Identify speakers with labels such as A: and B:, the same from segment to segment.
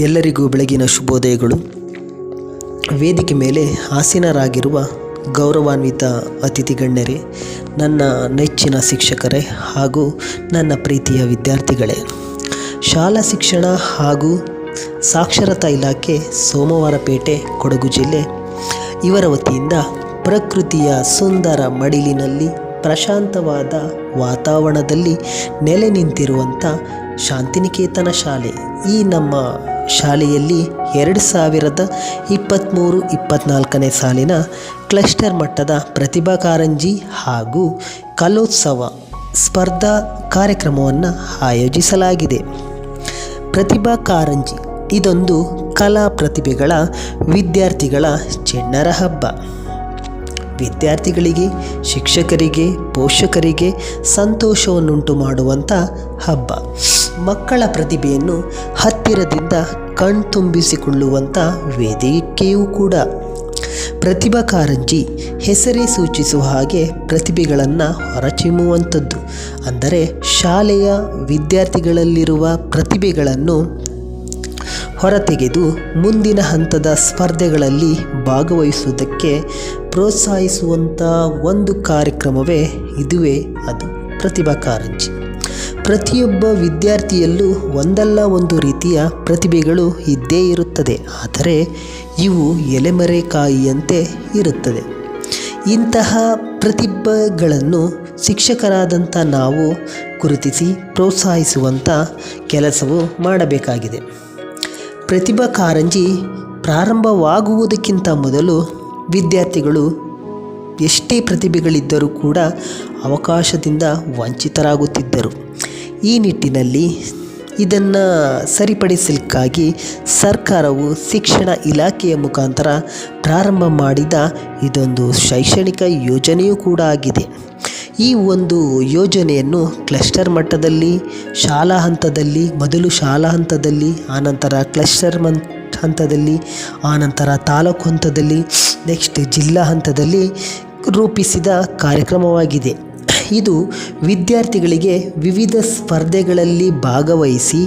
A: ಎಲ್ಲರಿಗೂ ಬೆಳಗಿನ ಶುಭೋದಯಗಳು. ವೇದಿಕೆ ಮೇಲೆ ಆಸೀನರಾಗಿರುವ ಗೌರವಾನ್ವಿತ ಅತಿಥಿ ಗಣ್ಯರೇ, ನನ್ನ ನೆಚ್ಚಿನ ಶಿಕ್ಷಕರೇ ಹಾಗೂ ನನ್ನ ಪ್ರೀತಿಯ ವಿದ್ಯಾರ್ಥಿಗಳೇ, ಶಾಲಾ ಶಿಕ್ಷಣ ಹಾಗೂ ಸಾಕ್ಷರತಾ ಇಲಾಖೆ ಸೋಮವಾರಪೇಟೆ ಕೊಡಗು ಜಿಲ್ಲೆ ಇವರ ವತಿಯಿಂದ ಪ್ರಕೃತಿಯ ಸುಂದರ ಮಡಿಲಿನಲ್ಲಿ ಪ್ರಶಾಂತವಾದ ವಾತಾವರಣದಲ್ಲಿ ನೆಲೆ ನಿಂತಿರುವಂಥ ಶಾಂತಿನಿಕೇತನ ಶಾಲೆ, ಈ ನಮ್ಮ ಶಾಲೆಯಲ್ಲಿ 2023-24 ಸಾಲಿನ ಕ್ಲಸ್ಟರ್ ಮಟ್ಟದ ಪ್ರತಿಭಾ ಕಾರಂಜಿ ಹಾಗೂ ಕಲೋತ್ಸವ ಸ್ಪರ್ಧಾ ಕಾರ್ಯಕ್ರಮವನ್ನು ಆಯೋಜಿಸಲಾಗಿದೆ. ಪ್ರತಿಭಾ ಕಾರಂಜಿ ಇದೊಂದು ಕಲಾ ಪ್ರತಿಭೆಗಳ ವಿದ್ಯಾರ್ಥಿಗಳ ಚಿಣ್ಣರ ಹಬ್ಬ. ವಿದ್ಯಾರ್ಥಿಗಳಿಗೆ, ಶಿಕ್ಷಕರಿಗೆ, ಪೋಷಕರಿಗೆ ಸಂತೋಷವನ್ನುಂಟು ಮಾಡುವಂಥ ಹಬ್ಬ. ಮಕ್ಕಳ ಪ್ರತಿಭೆಯನ್ನು ಹತ್ತಿರದಿಂದ ಕಣ್ತುಂಬಿಸಿಕೊಳ್ಳುವಂಥ ವೇದಿಕೆಯೂ ಕೂಡ. ಪ್ರತಿಭಾ ಕಾರಂಜಿ ಹೆಸರೇ ಸೂಚಿಸುವ ಹಾಗೆ ಪ್ರತಿಭೆಗಳನ್ನು ಹೊರಚಿಮ್ಮುವಂಥದ್ದು. ಅಂದರೆ ಶಾಲೆಯ ವಿದ್ಯಾರ್ಥಿಗಳಲ್ಲಿರುವ ಪ್ರತಿಭೆಗಳನ್ನು ಹೊರತೆಗೆದು ಮುಂದಿನ ಹಂತದ ಸ್ಪರ್ಧೆಗಳಲ್ಲಿ ಭಾಗವಹಿಸುವುದಕ್ಕೆ ಪ್ರೋತ್ಸಾಹಿಸುವಂಥ ಒಂದು ಕಾರ್ಯಕ್ರಮವೇ ಇದುವೇ ಅದು ಪ್ರತಿಭಾ ಕಾರಂಜಿ. ಪ್ರತಿಯೊಬ್ಬ ವಿದ್ಯಾರ್ಥಿಯಲ್ಲೂ ಒಂದಲ್ಲ ಒಂದು ರೀತಿಯ ಪ್ರತಿಭೆಗಳು ಇದ್ದೇ ಇರುತ್ತದೆ. ಆದರೆ ಇವು ಎಲೆಮರೆಕಾಯಿಯಂತೆ ಇರುತ್ತದೆ. ಇಂತಹ ಪ್ರತಿಭೆಗಳನ್ನು ಶಿಕ್ಷಕರಾದಂಥ ನಾವು ಗುರುತಿಸಿ ಪ್ರೋತ್ಸಾಹಿಸುವಂಥ ಕೆಲಸವು ಮಾಡಬೇಕಾಗಿದೆ. ಪ್ರತಿಭಾ ಕಾರಂಜಿ ಪ್ರಾರಂಭವಾಗುವುದಕ್ಕಿಂತ ಮೊದಲು ವಿದ್ಯಾರ್ಥಿಗಳು ಎಷ್ಟೇ ಪ್ರತಿಭೆಗಳಿದ್ದರೂ ಕೂಡ ಅವಕಾಶದಿಂದ ವಂಚಿತರಾಗುತ್ತಿದ್ದರು. ಈ ನಿಟ್ಟಿನಲ್ಲಿ ಇದನ್ನು ಸರಿಪಡಿಸಲಿಕ್ಕಾಗಿ ಸರ್ಕಾರವು ಶಿಕ್ಷಣ ಇಲಾಖೆಯ ಮುಖಾಂತರ ಪ್ರಾರಂಭ ಮಾಡಿದ ಇದೊಂದು ಶೈಕ್ಷಣಿಕ ಯೋಜನೆಯೂ ಕೂಡ ಆಗಿದೆ. ಈ ಒಂದು ಯೋಜನೆಯನ್ನು ಕ್ಲಸ್ಟರ್ ಮಟ್ಟದಲ್ಲಿ, ಶಾಲಾ ಹಂತದಲ್ಲಿ, ಮೊದಲು ಶಾಲಾ ಹಂತದಲ್ಲಿ, ಆನಂತರ ಕ್ಲಸ್ಟರ್ ಹಂತದಲ್ಲಿ, ಆನಂತರ ತಾಲೂಕು ಹಂತದಲ್ಲಿ, ನೆಕ್ಸ್ಟ್ ಜಿಲ್ಲಾ ಹಂತದಲ್ಲಿ ರೂಪಿಸಿದ ಕಾರ್ಯಕ್ರಮವಾಗಿದೆ. ಇದು ವಿದ್ಯಾರ್ಥಿಗಳಿಗೆ ವಿವಿಧ ಸ್ಪರ್ಧೆಗಳಲ್ಲಿ ಭಾಗವಹಿಸಿ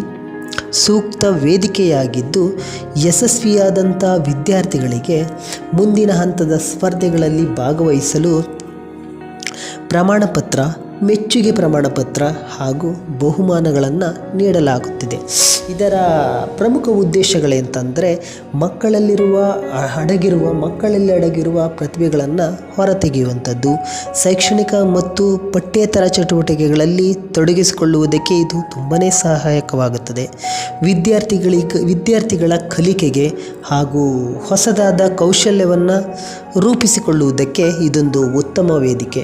A: ಸೂಕ್ತ ವೇದಿಕೆಯಾಗಿದ್ದು, ಯಶಸ್ವಿಯಾದಂಥ ವಿದ್ಯಾರ್ಥಿಗಳಿಗೆ ಮುಂದಿನ ಹಂತದ ಸ್ಪರ್ಧೆಗಳಲ್ಲಿ ಭಾಗವಹಿಸಲು ಪ್ರಮಾಣಪತ್ರ, ಮೆಚ್ಚುಗೆ ಪ್ರಮಾಣಪತ್ರ ಹಾಗೂ ಬಹುಮಾನಗಳನ್ನು ನೀಡಲಾಗುತ್ತಿದೆ. ಇದರ ಪ್ರಮುಖ ಉದ್ದೇಶಗಳೇಂತಂದರೆ ಮಕ್ಕಳಲ್ಲಿ ಅಡಗಿರುವ ಪ್ರತಿಭೆಗಳನ್ನು ಹೊರತೆಗೆಯುವಂಥದ್ದು, ಶೈಕ್ಷಣಿಕ ಮತ್ತು ಪಠ್ಯೇತರ ಚಟುವಟಿಕೆಗಳಲ್ಲಿ ತೊಡಗಿಸಿಕೊಳ್ಳುವುದಕ್ಕೆ ಇದು ತುಂಬಾ ಸಹಾಯಕವಾಗುತ್ತದೆ. ವಿದ್ಯಾರ್ಥಿಗಳ ಕಲಿಕೆಗೆ ಹಾಗೂ ಹೊಸದಾದ ಕೌಶಲ್ಯವನ್ನು ರೂಪಿಸಿಕೊಳ್ಳುವುದಕ್ಕೆ ಇದೊಂದು ಉತ್ತಮ ವೇದಿಕೆ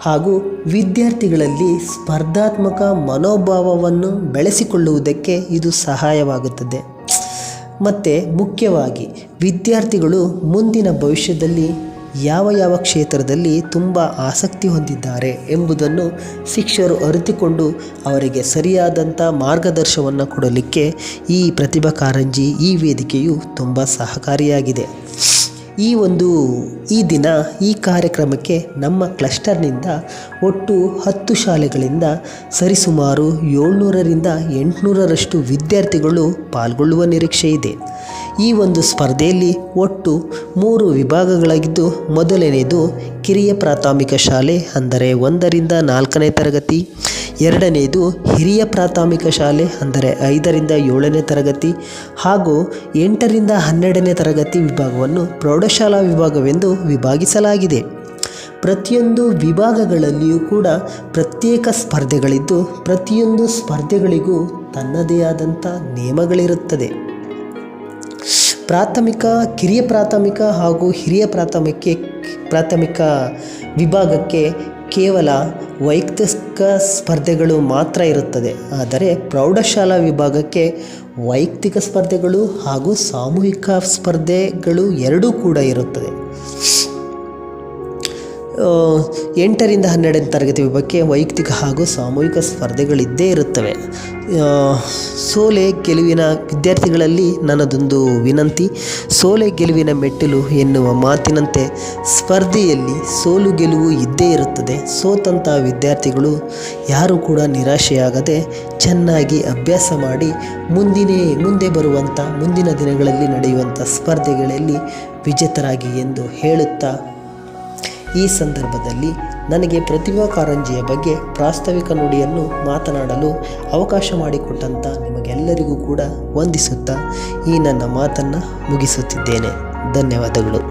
A: ಹಾಗೂ ವಿದ್ಯಾರ್ಥಿಗಳಲ್ಲಿ ಸ್ಪರ್ಧಾತ್ಮಕ ಮನೋಭಾವವನ್ನು ಬೆಳೆಸಿಕೊಳ್ಳುವುದಕ್ಕೆ ಇದು ಸಹಾಯವಾಗುತ್ತದೆ. ಮತ್ತು ಮುಖ್ಯವಾಗಿ ವಿದ್ಯಾರ್ಥಿಗಳು ಮುಂದಿನ ಭವಿಷ್ಯದಲ್ಲಿ ಯಾವ ಕ್ಷೇತ್ರದಲ್ಲಿ ತುಂಬ ಆಸಕ್ತಿ ಹೊಂದಿದ್ದಾರೆ ಎಂಬುದನ್ನು ಶಿಕ್ಷಕರು ಅರಿತುಕೊಂಡು ಅವರಿಗೆ ಸರಿಯಾದಂಥ ಮಾರ್ಗದರ್ಶನವನ್ನು ಕೊಡಲಿಕ್ಕೆ ಈ ಪ್ರತಿಭಾ ಕಾರಂಜಿ, ಈ ವೇದಿಕೆಯು ತುಂಬ ಸಹಕಾರಿಯಾಗಿದೆ. ಈ ದಿನ ಈ ಕಾರ್ಯಕ್ರಮಕ್ಕೆ ನಮ್ಮ ಕ್ಲಸ್ಟರ್ನಿಂದ ಒಟ್ಟು 10 ಶಾಲೆಗಳಿಂದ ಸರಿಸುಮಾರು 700ರಿಂದ 800ರಷ್ಟು ವಿದ್ಯಾರ್ಥಿಗಳು ಪಾಲ್ಗೊಳ್ಳುವ ನಿರೀಕ್ಷೆ ಇದೆ. ಈ ಒಂದು ಸ್ಪರ್ಧೆಯಲ್ಲಿ ಒಟ್ಟು 3 ವಿಭಾಗಗಳಾಗಿದ್ದು, ಮೊದಲನೆಯದು ಕಿರಿಯ ಪ್ರಾಥಮಿಕ ಶಾಲೆ ಅಂದರೆ 1ರಿಂದ 4ನೇ ತರಗತಿ, ಎರಡನೆಯದು ಹಿರಿಯ ಪ್ರಾಥಮಿಕ ಶಾಲೆ ಅಂದರೆ 5ರಿಂದ 7ನೇ ತರಗತಿ ಹಾಗೂ 8ರಿಂದ 12ನೇ ತರಗತಿ ವಿಭಾಗವನ್ನು ಪ್ರೌಢಶಾಲಾ ವಿಭಾಗವೆಂದು ವಿಭಾಗಿಸಲಾಗಿದೆ. ಪ್ರತಿಯೊಂದು ವಿಭಾಗಗಳಲ್ಲಿಯೂ ಕೂಡ ಪ್ರತ್ಯೇಕ ಸ್ಪರ್ಧೆಗಳಿದ್ದು, ಪ್ರತಿಯೊಂದು ಸ್ಪರ್ಧೆಗಳಿಗೂ ತನ್ನದೇ ಆದಂಥ ನಿಯಮಗಳಿರುತ್ತದೆ. ಕಿರಿಯ ಪ್ರಾಥಮಿಕ ಹಾಗೂ ಹಿರಿಯ ಪ್ರಾಥಮಿಕ ವಿಭಾಗಕ್ಕೆ ಕೇವಲ ವೈಯಕ್ತಿಕ ಸ್ಪರ್ಧೆಗಳು ಮಾತ್ರ ಇರುತ್ತದೆ. ಆದರೆ ಪ್ರೌಢಶಾಲಾ ವಿಭಾಗಕ್ಕೆ ವೈಯಕ್ತಿಕ ಸ್ಪರ್ಧೆಗಳು ಹಾಗೂ ಸಾಮೂಹಿಕ ಸ್ಪರ್ಧೆಗಳು ಎರಡೂ ಕೂಡ ಇರುತ್ತದೆ. 8ರಿಂದ 12ನೇ ತರಗತಿ ವಿಭಾಗಕ್ಕೆ ವೈಯಕ್ತಿಕ ಹಾಗೂ ಸಾಮೂಹಿಕ ಸ್ಪರ್ಧೆಗಳಿದ್ದೇ ಇರುತ್ತವೆ. ಸೋಲೆ ಗೆಲುವಿನ ವಿದ್ಯಾರ್ಥಿಗಳಲ್ಲಿ ನನ್ನದೊಂದು ವಿನಂತಿ, ಸೋಲೆ ಗೆಲುವಿನ ಮೆಟ್ಟಿಲು ಎನ್ನುವ ಮಾತಿನಂತೆ ಸ್ಪರ್ಧೆಯಲ್ಲಿ ಸೋಲು ಗೆಲುವು ಇದ್ದೇ ಇರುತ್ತದೆ. ಸೋತಂಥ ವಿದ್ಯಾರ್ಥಿಗಳು ಯಾರೂ ಕೂಡ ನಿರಾಶೆಯಾಗದೆ ಚೆನ್ನಾಗಿ ಅಭ್ಯಾಸ ಮಾಡಿ ಮುಂದೆ ಬರುವಂಥ ಮುಂದಿನ ದಿನಗಳಲ್ಲಿ ನಡೆಯುವಂಥ ಸ್ಪರ್ಧೆಗಳಲ್ಲಿ ವಿಜೇತರಾಗಿ ಎಂದು ಹೇಳುತ್ತಾ, ಈ ಸಂದರ್ಭದಲ್ಲಿ ನನಗೆ ಪ್ರತಿಭಾ ಕಾರಂಜಿಯ ಬಗ್ಗೆ ಪ್ರಾಸ್ತಾವಿಕ ನುಡಿಯನ್ನು ಮಾತನಾಡಲು ಅವಕಾಶ ಮಾಡಿಕೊಟ್ಟಂಥ ನಿಮಗೆಲ್ಲರಿಗೂ ಕೂಡ ವಂದಿಸುತ್ತಾ ಈ ನನ್ನ ಮಾತನ್ನು ಮುಗಿಸುತ್ತಿದ್ದೇನೆ. ಧನ್ಯವಾದಗಳು.